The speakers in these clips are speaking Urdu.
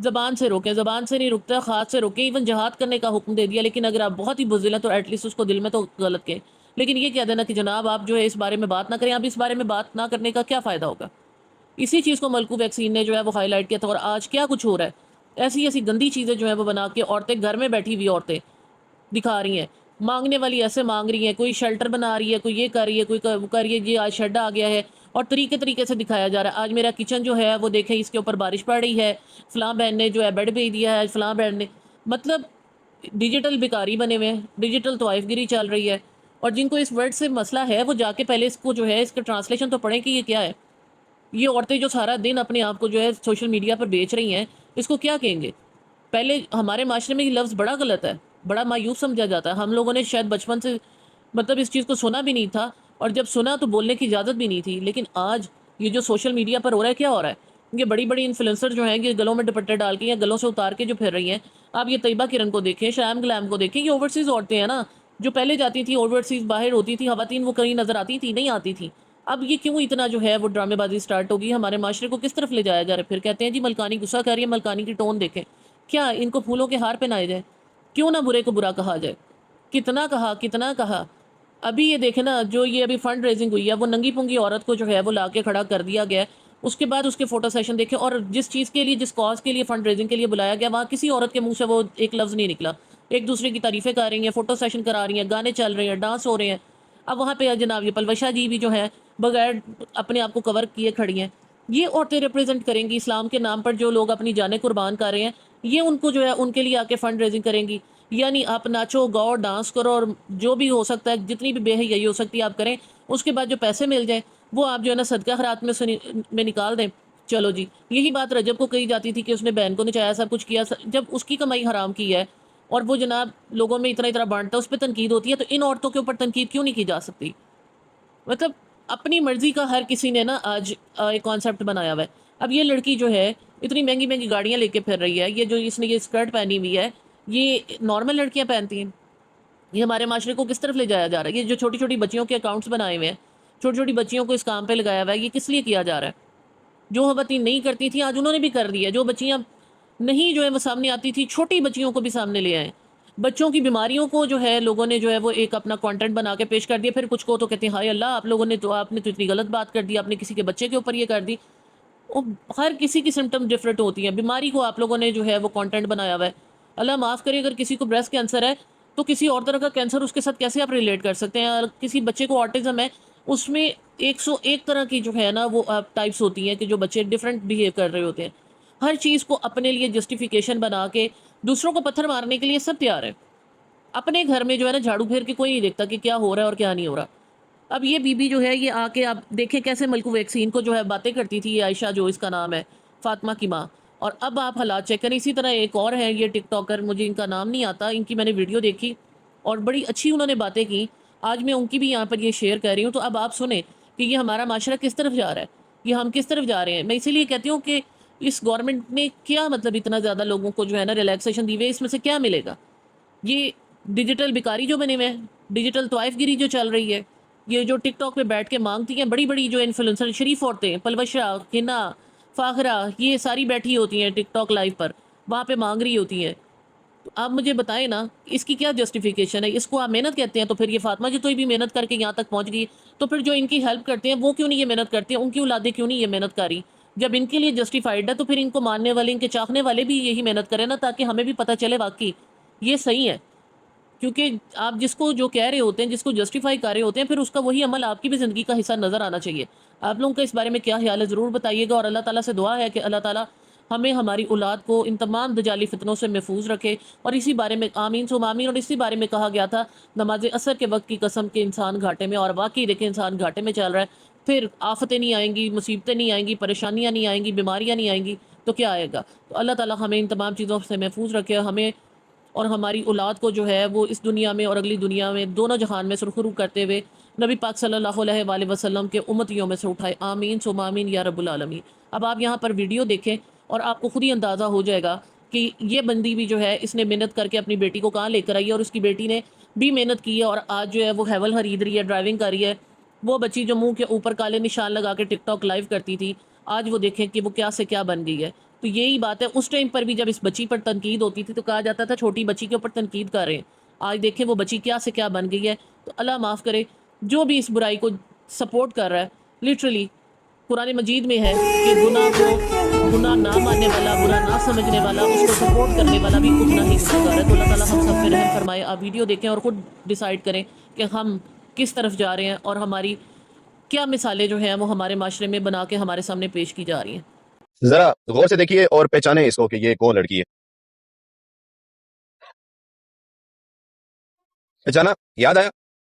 زبان سے روکیں، زبان سے نہیں رکتا، ہاتھ سے روکیں، ایون جہاد کرنے کا حکم دے دیا، لیکن اگر آپ بہت ہی بزدل ہیں تو ایٹ لیسٹ اس کو دل میں تو غلط کہیں، لیکن یہ کہہ دینا کہ جناب آپ جو ہے اس بارے میں بات نہ کریں، اب اس بارے میں بات نہ کرنے کا کیا فائدہ ہوگا؟ اسی چیز کو ملکو ویکسین نے جو ہے وہ ہائی لائٹ کیا تھا، اور آج کیا کچھ ہو رہا ہے، ایسی ایسی گندی چیزیں جو ہیں وہ بنا کے عورتیں گھر میں بیٹھی ہوئی عورتیں دکھا رہی ہیں، مانگنے والی ایسے مانگ رہی ہیں، کوئی شیلٹر بنا رہی ہے، کوئی یہ کر رہی ہے، کوئی وہ کر رہی ہے، یہ آج شیڈ آ گیا ہے، اور طریقے طریقے سے دکھایا جا رہا ہے۔ آج میرا کچن جو ہے وہ دیکھیں، اس کے اوپر بارش پڑ رہی ہے، فلاں بہن نے جو ہے بیڈ بھیج دیا ہے، فلاں بہن نے، مطلب ڈیجیٹل بیکاری بنے ہوئے ہیں، ڈیجیٹل طوائف گیری چل رہی ہے، اور جن کو اس ورڈ سے مسئلہ ہے وہ جا کے پہلے اس کو جو ہے اس کا ٹرانسلیشن تو پڑھیں کہ یہ کیا ہے۔ یہ عورتیں جو سارا دن اپنے آپ کو جو ہے سوشل میڈیا پر بیچ رہی ہیں، اس کو کیا کہیں گے؟ پہلے ہمارے معاشرے میں یہ لفظ بڑا غلط ہے، بڑا مایوس سمجھا جاتا ہے، ہم لوگوں نے شاید بچپن سے مطلب اس چیز کو سنا بھی نہیں تھا، اور جب سنا تو بولنے کی اجازت بھی نہیں تھی، لیکن آج یہ جو سوشل میڈیا پر ہو رہا ہے، کیا ہو رہا ہے؟ یہ بڑی بڑی انفلوئنسر جو ہیں یہ گلوں میں دوپٹے ڈال کے یا گلوں سے اتار کے جو پھر رہی ہیں، آپ یہ طیبہ کرن کو دیکھیں، شیام گلام کو دیکھیں، یہ اوورسیز عورتیں ہیں نا، جو پہلے جاتی تھی اوورسیز، باہر ہوتی تھی خواتین، وہ کہیں نظر آتی تھی؟ نہیں آتی تھی۔ اب یہ کیوں اتنا جو ہے وہ ڈرامے بازی سٹارٹ ہوگی؟ ہمارے معاشرے کو کس طرف لے جایا جا رہا ہے؟ پھر کہتے ہیں جی ملکانی غصہ کر رہی ہے، ملکانی کی ٹون دیکھیں، کیا ان کو پھولوں کے ہار پہنائے جائے؟ کیوں نہ برے کو برا کہا جائے؟ کتنا کہا، کتنا کہا۔ ابھی یہ دیکھیں نا، جو یہ ابھی فنڈ ریزنگ ہوئی ہے، وہ ننگی پنگی عورت کو جو ہے وہ لا کے کھڑا کر دیا گیا ہے، اس کے بعد اس کے فوٹو سیشن دیکھیں، اور جس چیز کے لیے، جس کاز کے لیے فنڈ ریزنگ کے لیے بلایا گیا، وہاں کسی عورت کے منہ سے وہ ایک لفظ نہیں نکلا، ایک دوسرے کی تعریفیں کر رہی ہیں، فوٹو سیشن کرا رہی ہیں، گانے چل رہے ہیں، ڈانس ہو رہے ہیں۔ اب وہاں پہ جناب یہ پلوشا جی بھی جو ہے بغیر اپنے آپ کو کور کیے کھڑی ہیں۔ یہ عورتیں ریپرزینٹ کریں گی اسلام کے نام پر، جو لوگ اپنی جانیں قربان کر رہے ہیں، یہ ان کو جو ہے ان کے لیے آ کے فنڈ ریزنگ کریں گی؟ یعنی آپ ناچو گاؤ ڈانس کرو، اور جو بھی ہو سکتا ہے، جتنی بھی بے حیائی ہو سکتی ہے آپ کریں، اس کے بعد جو پیسے مل جائیں وہ آپ جو ہے نا صدقہ خیرات میں نکال دیں۔ چلو جی، یہی بات رجب کو کہی جاتی تھی کہ اس نے بہن کو نچایا، سب کچھ کیا، جب اس کی کمائی حرام کی ہے اور وہ جناب لوگوں میں اتنا اتنا بانٹتا ہے، اس پہ تنقید ہوتی ہے، تو ان عورتوں کے اوپر تنقید کیوں نہیں کی جا سکتی؟ مطلب اپنی مرضی کا ہر کسی نے نا آج ایک کانسیپٹ بنایا ہوا ہے۔ اب یہ لڑکی جو ہے اتنی مہنگی مہنگی گاڑیاں لے کے پھر رہی ہے، یہ جو اس نے یہ اسکرٹ پہنی ہوئی ہے، یہ نارمل لڑکیاں پہنتی ہیں؟ یہ ہمارے معاشرے کو کس طرف لے جایا جا رہا ہے؟ یہ جو چھوٹی چھوٹی بچیوں کے اکاؤنٹس بنائے ہوئے ہیں، چھوٹی چھوٹی بچیوں کو اس کام پہ لگایا ہوا ہے، یہ کس لیے کیا جا رہا ہے؟ جو خواتین نہیں کرتی تھیں آج انہوں نے بھی کر دیا، جو بچیاں نہیں جو ہے وہ سامنے آتی تھی، چھوٹی بچیوں کو بھی سامنے لے آئے۔ بچوں کی بیماریوں کو جو ہے لوگوں نے جو ہے وہ ایک اپنا کانٹینٹ بنا کے پیش کر دیا، پھر کچھ کو تو کہتے ہیں ہائے اللہ، آپ لوگوں نے تو، آپ نے تو اتنی غلط بات کر دی، آپ نے کسی کے بچے کے اوپر یہ کر دی۔ ہر کسی کی سمٹم ڈفرینٹ ہوتی ہیں، بیماری کو آپ لوگوں نے جو ہے وہ کانٹینٹ بنایا ہوا ہے۔ اللہ معاف کرے، اگر کسی کو بریسٹ کینسر ہے تو کسی اور طرح کا کینسر اس کے ساتھ کیسے آپ ریلیٹ کر سکتے ہیں؟ اور کسی بچے کو آٹزم ہے، اس میں 101 طرح کی جو ہے نا وہ ٹائپس ہوتی ہیں کہ جو بچے ڈفرینٹ بیہیو کر رہے ہوتے ہیں۔ ہر چیز کو اپنے لیے جسٹیفیکیشن بنا کے دوسروں کو پتھر مارنے کے لیے سب تیار ہے۔ اپنے گھر میں جو ہے نا جھاڑو پھیر کے کوئی نہیں دیکھتا کہ کیا ہو رہا ہے اور کیا نہیں ہو رہا۔ اب یہ بی بی جو ہے یہ آ کے آپ دیکھیں کیسے ملکو ویکسین کو جو ہے باتیں کرتی تھی، یہ عائشہ جو اس کا نام ہے، فاطمہ کی ماں، اور اب آپ حالات چیک کریں۔ اسی طرح ایک اور ہے یہ ٹک ٹاکر، مجھے ان کا نام نہیں آتا، ان کی میں نے ویڈیو دیکھی اور بڑی اچھی انہوں نے باتیں کی، آج میں ان کی بھی یہاں پر یہ شیئر کر رہی ہوں۔ تو اب آپ سنیں کہ یہ ہمارا معاشرہ کس طرف جا رہا ہے، یہ ہم کس طرف جا رہے ہیں۔ میں اسی لیے کہتی ہوں کہ اس گورنمنٹ نے کیا مطلب اتنا زیادہ لوگوں کو جو ہے نا ریلیکسیشن دی ہوئی ہے، اس میں سے کیا ملے گا؟ یہ ڈیجیٹل بیکاری جو بنے ہوئے ہیں، ڈیجیٹل طوائف گیری جو چل رہی ہے، یہ جو ٹک ٹاک پہ بیٹھ کے مانگتی ہیں، بڑی بڑی جو انفلوئنسر شریف عورتیں، پلوشا، ہنا، فاخرہ، یہ ساری بیٹھی ہوتی ہیں ٹک ٹاک لائیو پر، وہاں پہ مانگ رہی ہوتی ہیں۔ تو آپ مجھے بتائیں نا، اس کی کیا جسٹیفیکیشن ہے؟ اس کو آپ محنت کہتے ہیں، تو پھر یہ فاطمہ جی تو بھی محنت کر کے یہاں تک پہنچ گئی، تو پھر جو ان کی ہیلپ کرتے ہیں وہ کیوں نہیں یہ محنت کرتے ہیں؟ ان کی اولادیں کیوں نہیں یہ محنت کری؟ جب ان کے لیے جسٹیفائڈ ہے تو پھر ان کو ماننے والے، ان کے چاہنے والے بھی یہی محنت کریں نا، تاکہ ہمیں بھی پتہ چلے واقعی یہ صحیح ہے۔ کیونکہ آپ جس کو جو کہہ رہے ہوتے ہیں، جس کو جسٹیفائی کر رہے ہوتے ہیں، پھر اس کا وہی عمل آپ کی بھی زندگی کا حصہ نظر آنا چاہیے۔ آپ لوگوں کا اس بارے میں کیا خیال ہے ضرور بتائیے گا، اور اللہ تعالیٰ سے دعا ہے کہ اللہ تعالیٰ ہمیں، ہماری اولاد کو ان تمام دجالی فتنوں سے محفوظ رکھے۔ اور اسی بارے میں آمین ثم آمین، اور اسی بارے میں کہا گیا تھا نماز عصر کے وقت کی قسم کہ انسان گھاٹے میں، اور واقعی دیکھیں انسان گھاٹے میں چل رہا ہے۔ پھر آفتیں نہیں آئیں گی، مصیبتیں نہیں آئیں گی، پریشانیاں نہیں آئیں گی، بیماریاں نہیں آئیں گی، تو کیا آئے گا؟ تو اللہ تعالیٰ ہمیں ان تمام چیزوں سے محفوظ رکھے، ہمیں اور ہماری اولاد کو جو ہے وہ اس دنیا میں اور اگلی دنیا میں، دونوں جہان میں سرخرو کرتے ہوئے نبی پاک صلی اللہ علیہ وآلہ وسلم کے امتیوں میں سے اٹھائے، آمین ثم آمین یا رب العالمین۔ اب آپ یہاں پر ویڈیو دیکھیں اور آپ کو خود ہی اندازہ ہو جائے گا کہ یہ بندی بھی جو ہے اس نے محنت کر کے اپنی بیٹی کو کہاں لے کر آئی ہے، اور اس کی بیٹی نے بھی محنت کی ہے، اور آج جو ہے وہ ہیول خرید رہی ہے، ڈرائیونگ کر رہی ہے۔ وہ بچی جو منہ کے اوپر کالے نشان لگا کے ٹک ٹاک لائیو کرتی تھی، آج وہ دیکھیں کہ وہ کیا سے کیا بن گئی ہے۔ تو یہی بات ہے. اس ٹائم پر بھی جب اس بچی پر تنقید ہوتی تھی تو کہا جاتا تھا چھوٹی بچی کے اوپر تنقید کر رہے ہیں. آج دیکھیں وہ بچی کیا سے کیا بن گئی ہے. تو اللہ معاف کرے جو بھی اس برائی کو سپورٹ کر رہا ہے. لٹرلی قرآن مجید میں ہے کہ گناہ نہ ماننے والا، برا نہ سمجھنے والا، اس کو سپورٹ کرنے والا بھی اتنا ہی گناہ گار ہے. تو اللہ تعالیٰ ہم سب پہ رحم فرمائے. آپ ویڈیو دیکھیں اور خود ڈیسائیڈ کریں کہ ہم کس طرف جا رہے ہیں اور ہماری کیا مثالیں جو ہیں وہ ہمارے معاشرے میں بنا کے ہمارے سامنے پیش کی جا رہی ہیں. ذرا غور سے دیکھیے اور پہچانے اس کو کہ یہ کون لڑکی ہے. پہچانا؟ یاد آیا؟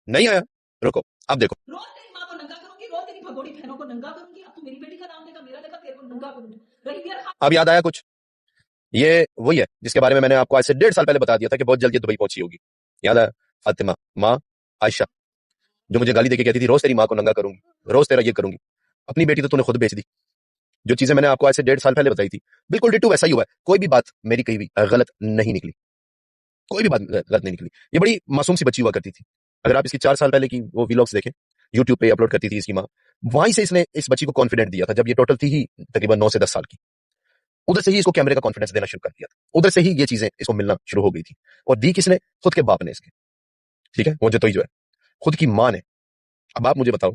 نہیں آیا؟ رکو اب دیکھو. روز تیری ماں کو ننگا کروں گی، روز تیری بھگوڑی بہنوں کو ننگا کروں گی. اب تو میری بیٹی کا نام لے گا، میرا لے گا، تیرے کو ننگا کروں گی. رہی میرا اب یاد آیا کچھ؟ یہ وہی ہے جس کے بارے میں نے آپ کو آج سے 1.5 سال پہلے بتا دیا تھا کہ بہت جلدی دبئی پہنچی ہوگی. یاد آیا؟ فاطمہ ماں عائشہ جو مجھے گالی دے کے کہتی تھی روز تیری ماں کو ننگا کروں گی، روز تیرا یہ کروں گی. اپنی بیٹی تو نے خود بیچ دی. جو چیزیں میں نے آپ کو آج سے 1.5 سال پہلے بتائی تھی بالکل ڈٹو ویسا ہی ہوا ہے. کوئی بھی بات میری کہی ہوئی غلط نہیں نکلی، کوئی بھی بات غلط نہیں نکلی. یہ بڑی معصوم سی بچی ہوا کرتی تھی. اگر آپ اس کی 4 سال پہلے کی وہ ویلاگس دیکھیں یوٹیوب پہ اپلوڈ کرتی تھی اس کی ماں. وہیں سے اس نے اس بچی کو کانفیڈنٹ دیا تھا جب یہ ٹوٹل تھی ہی تقریباً 9 سے 10 سال کی. ادھر سے ہی اس کو کیمرے کا کانفیڈنس دینا شروع کر دیا تھا. ادھر سے ہی یہ چیزیں اس کو ملنا شروع ہو گئی تھی. اور دی کس نے؟ خود کے باپ نے اس کے. ٹھیک ہے، وہ جو ہے خود کی ماں نے. اب آپ مجھے بتاؤ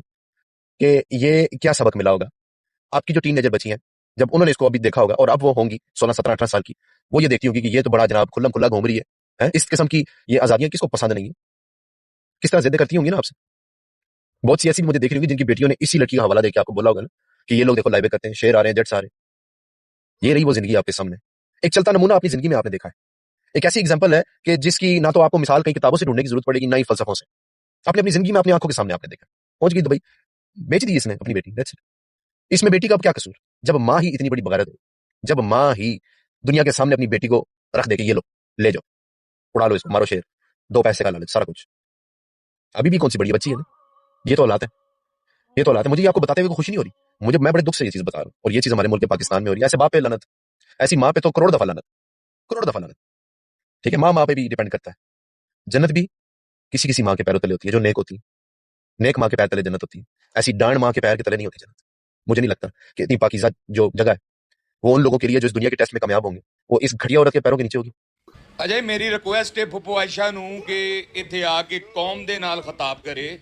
کہ یہ کیا سبق ملا ہوگا آپ کی جو ٹین ایجر بچی ہیں جب انہوں نے اس کو ابھی دیکھا ہوگا اور اب وہ ہوں گی 16 17 18 سال کی. وہ یہ دیکھتی ہوں گی کہ یہ تو بڑا جناب کھلم کھلا گھوم رہی ہے. اس قسم کی یہ آزادیاں کس کو پسند نہیں ہیں؟ کس طرح ضد کرتی ہوں گی نا آپ سے. بہت سی ایسی بھی مجھے دیکھ رہی ہوں گی جن کی بیٹیوں نے اسی لڑکی کا حوالہ دے کے آپ کو بولا ہوگا نا کہ یہ لوگ دیکھو لائبے کرتے ہیں، شیر آ رہے ہیں، جٹس آ رہے ہیں. یہ رہی وہ زندگی آپ کے سامنے. ایک چلتا نمونہ اپنی زندگی میں آپ نے دیکھا ہے. ایک ایسی ایگزامپل ہے کہ جس کی نہ تو آپ کو مثال کئی کتابوں سے ڈھونڈنے کی ضرورت پڑے گی نہ ہی فلسفوں سے. آپ نے اپنی زندگی میں اپنی آنکھوں کے سامنے آپ نے دیکھا. پہنچ گئی دبئی، بیچ دی اس نے اپنی بیٹی. اس میں بیٹی کا اب کیا قصور جب ماں ہی اتنی بڑی بغیرت ہو، جب ماں ہی دنیا کے سامنے اپنی بیٹی کو رکھ دے کہ یہ لو لے جاؤ، اڑا لو اس کو، مارو شیر، 2 پیسے کا لالچ، سارا کچھ. ابھی بھی کون سی بڑی بچی ہے نا. یہ تو اولاد ہے، یہ تو اولاد ہے. مجھے یہ آپ کو بتاتے ہوئے خوشی نہیں ہو رہی. میں بڑے دکھ سے یہ چیز بتا رہا ہوں. اور یہ چیز ہمارے ملک کے پاکستان میں ہو رہی ہے. ایسے باپ پہ لعنت، ایسی ماں پہ تو کروڑ دفعہ لعنت، کروڑ دفعہ لعنت. ٹھیک ہے، ماں پہ بھی ڈیپینڈ کرتا ہے. جنت بھی کسی کسی ماں کے پیروں تلے ہوتی ہے جو نیک ہوتی ہے. نیک ماں کے پیر تلے جنت ہوتی ہے. ایسی ڈانڈ ماں کے پیر کے تلے نہیں ہوتی جنت. مجھے نہیں لگتا کہ اتنی پاکیزہ جو جگہ ہے وہ ان لوگوں کے لیے جو اس دنیا کے ٹیسٹ میں کامیاب ہوں گے وہ اس گھٹیا عورت کے پیروں کے نیچے ہوگی. ਅਜੇ ਮੇਰੀ ਰਿਕੁਐਸਟ ਹੈ ਫੁੱਫੋ ਆਇਸ਼ਾ ਨੂੰ ਕਿ ਇੱਥੇ ਆ ਕੇ ਕੌਮ ਦੇ ਨਾਲ ਖਿਤਾਬ ਕਰੇ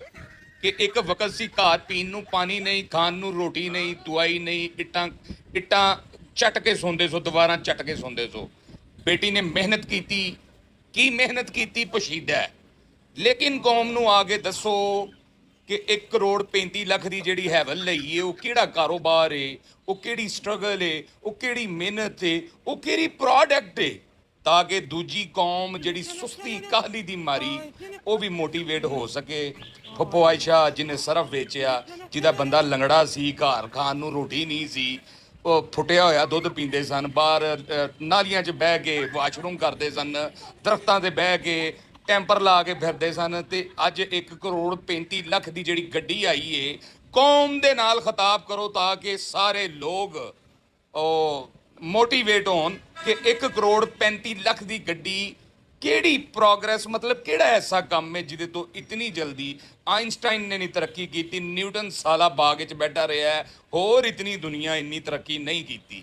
ਕਿ ਇੱਕ ਵਕਤ ਸੀ ਘਰ ਪੀਣ ਨੂੰ ਪਾਣੀ ਨਹੀਂ, ਖਾਣ ਨੂੰ ਰੋਟੀ ਨਹੀਂ, ਦਵਾਈ ਨਹੀਂ, ਇੱਟਾਂ ਚੱਟ ਕੇ ਸੌਂਦੇ ਸੋ, ਦੀਵਾਰਾਂ ਚੱਟ ਕੇ ਸੌਂਦੇ ਸੋ. ਬੇਟੀ ਨੇ ਮਿਹਨਤ ਕੀਤੀ, ਕੀ ਮਿਹਨਤ ਕੀਤੀ ਪਸ਼ੀਦਾ ਹੈ. ਲੇਕਿਨ ਕੌਮ ਨੂੰ ਆ ਕੇ ਦੱਸੋ ਕਿ 1 ਕਰੋੜ 35 ਲੱਖ ਦੀ ਜਿਹੜੀ ਹੈਵਨ ਲਈ ਏ ਉਹ ਕਿਹੜਾ ਕਾਰੋਬਾਰ ਏ, ਉਹ ਕਿਹੜੀ ਸਟਰਗਲ ਏ, ਉਹ ਕਿਹੜੀ ਮਿਹਨਤ ਏ, ਉਹ ਕਿਹੜੀ ਪ੍ਰੋਡਕਟ ਏ, ਤਾਂ ਕਿ ਦੂਜੀ ਕੌਮ ਜਿਹੜੀ ਸੁਸਤੀ ਕਾਹਲੀ ਦੀ ਮਾਰੀ ਉਹ ਵੀ ਮੋਟੀਵੇਟ ਹੋ ਸਕੇ. ਫੁੱਫੋ ਆਇਸ਼ਾ ਜਿਹਨੇ ਸਰਫ ਵੇਚਿਆ, ਜਿਹਦਾ ਬੰਦਾ ਲੰਗੜਾ ਸੀ, ਘਰ ਖਾਣ ਨੂੰ ਰੋਟੀ ਨਹੀਂ ਸੀ, ਉਹ ਫੁੱਟਿਆ ਹੋਇਆ ਦੁੱਧ ਪੀਂਦੇ ਸਨ, ਬਾਹਰ ਨਾਲੀਆਂ 'ਚ ਬਹਿ ਕੇ ਵਾਸ਼ਰੂਮ ਕਰਦੇ ਸਨ, ਦਰਖਤਾਂ 'ਤੇ ਬਹਿ ਕੇ ਟੈਂਪਰ ਲਾ ਕੇ ਫਿਰਦੇ ਸਨ, ਤੇ ਅੱਜ 1 ਕਰੋੜ 35 ਲੱਖ ਦੀ ਜਿਹੜੀ ਗੱਡੀ ਆਈ ਏ, ਕੌਮ ਦੇ ਨਾਲ ਖਿਤਾਬ ਕਰੋ ਤਾਂ ਕਿ ਸਾਰੇ ਲੋਕ ਉਹ ਮੋਟੀਵੇਟ ਹੋਣ ਕਿ 1 ਕਰੋੜ 35 ਲੱਖ ਦੀ ਗੱਡੀ ਕਿਹੜੀ ਪ੍ਰੋਗਰੈਸ, ਮਤਲਬ ਕਿਹੜਾ ਐਸਾ ਕੰਮ ਹੈ ਜਿਹਦੇ ਤੋਂ ਇਤਨੀ ਜਲਦੀ ਆਇਨਸਟਾਈਨ ਨੇ ਨਹੀਂ ਤਰੱਕੀ ਕੀਤੀ, ਨਿਊਟਨ ਸਾਲਾ ਬਾਗ ਵਿੱਚ ਬੈਠਾ ਰਿਹਾ, ਹੋਰ ਇਤਨੀ ਦੁਨੀਆ ਇੰਨੀ ਤਰੱਕੀ ਨਹੀਂ ਕੀਤੀ.